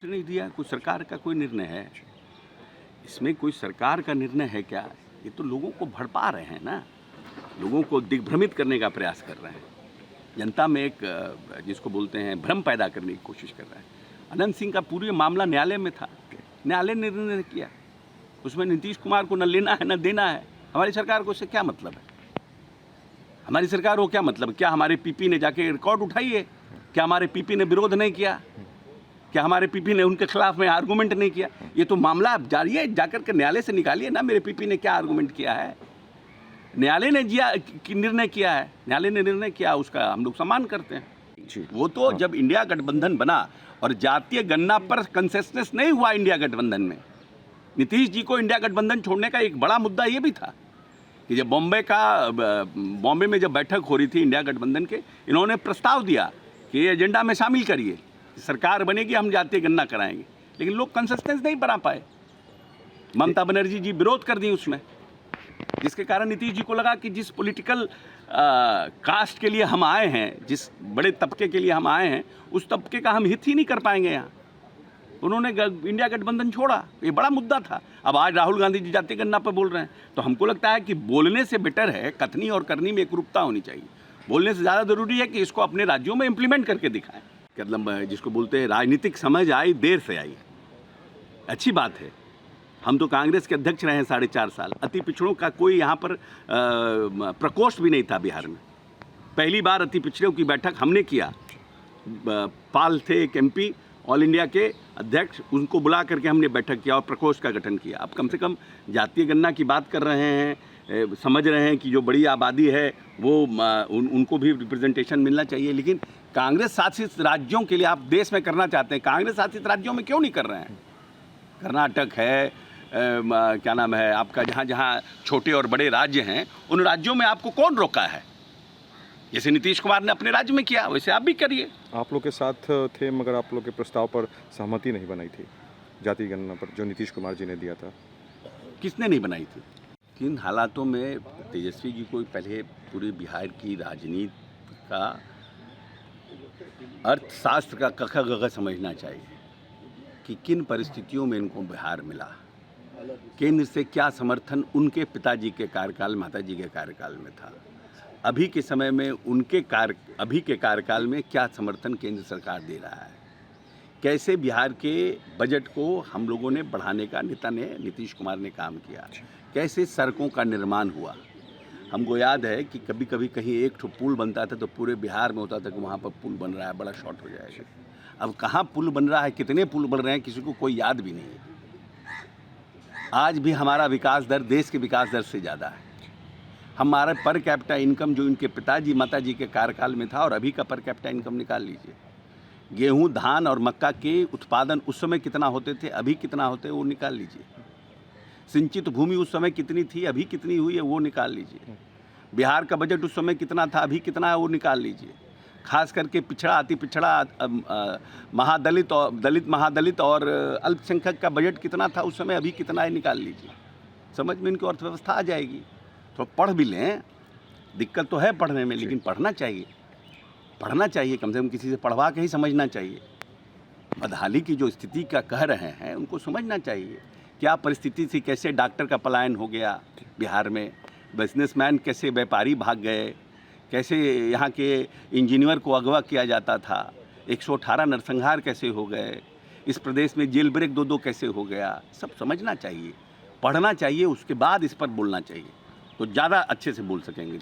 नहीं दिया, कोई सरकार का कोई निर्णय है इसमें? कोई सरकार का निर्णय है क्या? ये तो लोगों को भड़पा रहे हैं ना, लोगों को दिग्भ्रमित करने का प्रयास कर रहे हैं, जनता में एक जिसको बोलते हैं भ्रम पैदा करने की कोशिश कर रहे हैं। अनंत सिंह का पूरी मामला न्यायालय में था, न्यायालय ने निर्णय किया, उसमें नीतीश कुमार को न लेना है न देना है। हमारी सरकार को उससे क्या मतलब है? हमारी सरकार को क्या मतलब? क्या हमारे पीपी ने जाके रिकॉर्ड उठाई है? क्या हमारे पीपी ने विरोध नहीं किया? क्या हमारे पीपी ने उनके खिलाफ में आर्गूमेंट नहीं किया? ये तो मामला आप जारिए, जाकर के न्यायालय से निकालिए ना, मेरे पीपी ने क्या आर्गूमेंट किया है। न्यायालय ने निर्णय किया है, न्यायालय ने निर्णय किया, उसका हम लोग सम्मान करते हैं। वो तो जब इंडिया गठबंधन बना और जातीय गणना पर कंसेंसस नहीं हुआ इंडिया गठबंधन में, नीतीश जी को इंडिया गठबंधन छोड़ने का एक बड़ा मुद्दा ये भी था कि जब बॉम्बे में जब बैठक हो रही थी इंडिया गठबंधन के, इन्होंने प्रस्ताव दिया कि ये एजेंडा में शामिल करिए, सरकार बनेगी हम जातीय गणना कराएंगे, लेकिन लोग कंसिस्टेंस नहीं बना पाए। ममता बनर्जी जी विरोध कर दी उसमें, जिसके कारण नीतीश जी को लगा कि जिस पॉलिटिकल कास्ट के लिए हम आए हैं, जिस बड़े तबके के लिए हम आए हैं, उस तबके का हम हित ही नहीं कर पाएंगे यहाँ। उन्होंने इंडिया गठबंधन छोड़ा, ये बड़ा मुद्दा था। अब आज राहुल गांधी जी जातीय गणना पर बोल रहे हैं, तो हमको लगता है कि बोलने से बेटर है, कथनी और करनी में एकरूपता होनी चाहिए। बोलने से ज़्यादा ज़रूरी है कि इसको अपने राज्यों में इम्प्लीमेंट करके दिखाएं। मतलब जिसको बोलते हैं राजनीतिक समझ आई, देर से आई, अच्छी बात है। हम तो कांग्रेस के अध्यक्ष रहे हैं 4.5 साल, अति पिछड़ों का कोई यहाँ पर प्रकोष्ठ भी नहीं था बिहार में। पहली बार अति पिछड़ों की बैठक हमने किया। पाल थे एक MP ऑल इंडिया के अध्यक्ष, उनको बुला करके हमने बैठक किया और प्रकोष्ठ का गठन किया। अब कम से कम जातीय गणना की बात कर रहे हैं, समझ रहे हैं कि जो बड़ी आबादी है वो उनको भी रिप्रेजेंटेशन मिलना चाहिए। लेकिन कांग्रेस शासित राज्यों के लिए आप देश में करना चाहते हैं, कांग्रेस शासित राज्यों में क्यों नहीं कर रहे हैं? कर्नाटक है, क्या नाम है आपका, जहाँ जहाँ छोटे और बड़े राज्य हैं, उन राज्यों में आपको कौन रोका है? जैसे नीतीश कुमार ने अपने राज्य में किया, वैसे आप भी करिए। आप लोग के साथ थे, मगर आप लोग के प्रस्ताव पर सहमति नहीं बनाई थी जातीय गणना पर, जो नीतीश कुमार जी ने दिया था। किसने नहीं बनाई थी? किन हालातों में तेजस्वी जी को पहले पूरे बिहार की राजनीति का अर्थशास्त्र का कख गघ समझना चाहिए कि किन परिस्थितियों में इनको बिहार मिला, केंद्र से क्या समर्थन उनके पिताजी के कार्यकाल, माताजी के कार्यकाल में था, अभी के समय में अभी के कार्यकाल में क्या समर्थन केंद्र सरकार दे रहा है, कैसे बिहार के बजट को हम लोगों ने बढ़ाने का नीतीश कुमार ने काम किया, कैसे सड़कों का निर्माण हुआ। हमको याद है कि कभी कभी कहीं एक ठो पुल बनता था तो पूरे बिहार में होता था कि वहाँ पर पुल बन रहा है, बड़ा शॉर्ट हो जाएगा। अब कहाँ पुल बन रहा है, कितने पुल बन रहे हैं, किसी को कोई याद भी नहीं है। आज भी हमारा विकास दर देश के विकास दर से ज़्यादा है। हमारा पर कैपिटा इनकम जो इनके पिताजी माताजी के कार्यकाल में था और अभी का पर कैपिटा इनकम निकाल लीजिए। गेहूँ, धान और मक्का के उत्पादन उस समय कितना होते थे, अभी कितना होते हैं वो निकाल लीजिए। सिंचित भूमि उस समय कितनी थी, अभी कितनी हुई है वो निकाल लीजिए। बिहार का बजट उस समय कितना था, अभी कितना है वो निकाल लीजिए। खास करके पिछड़ा, अति पिछड़ा, महादलित और दलित, महादलित और अल्पसंख्यक का बजट कितना था उस समय, अभी कितना है निकाल लीजिए। समझ में इनको अर्थव्यवस्था आ जाएगी। तो पढ़ भी लें, दिक्कत तो है पढ़ने में, लेकिन पढ़ना चाहिए, कम से कम किसी से पढ़वा के ही समझना चाहिए। बदहाली की जो स्थिति का कह रहे हैं उनको समझना चाहिए। क्या परिस्थिति थी, कैसे डॉक्टर का पलायन हो गया बिहार में, बिजनेसमैन कैसे व्यापारी भाग गए, कैसे यहाँ के इंजीनियर को अगवा किया जाता था, 118 नरसंहार कैसे हो गए, इस प्रदेश में जेल ब्रेक 2-2 कैसे हो गया, सब समझना चाहिए, पढ़ना चाहिए, उसके बाद इस पर बोलना चाहिए, तो ज़्यादा अच्छे से बोल सकेंगे।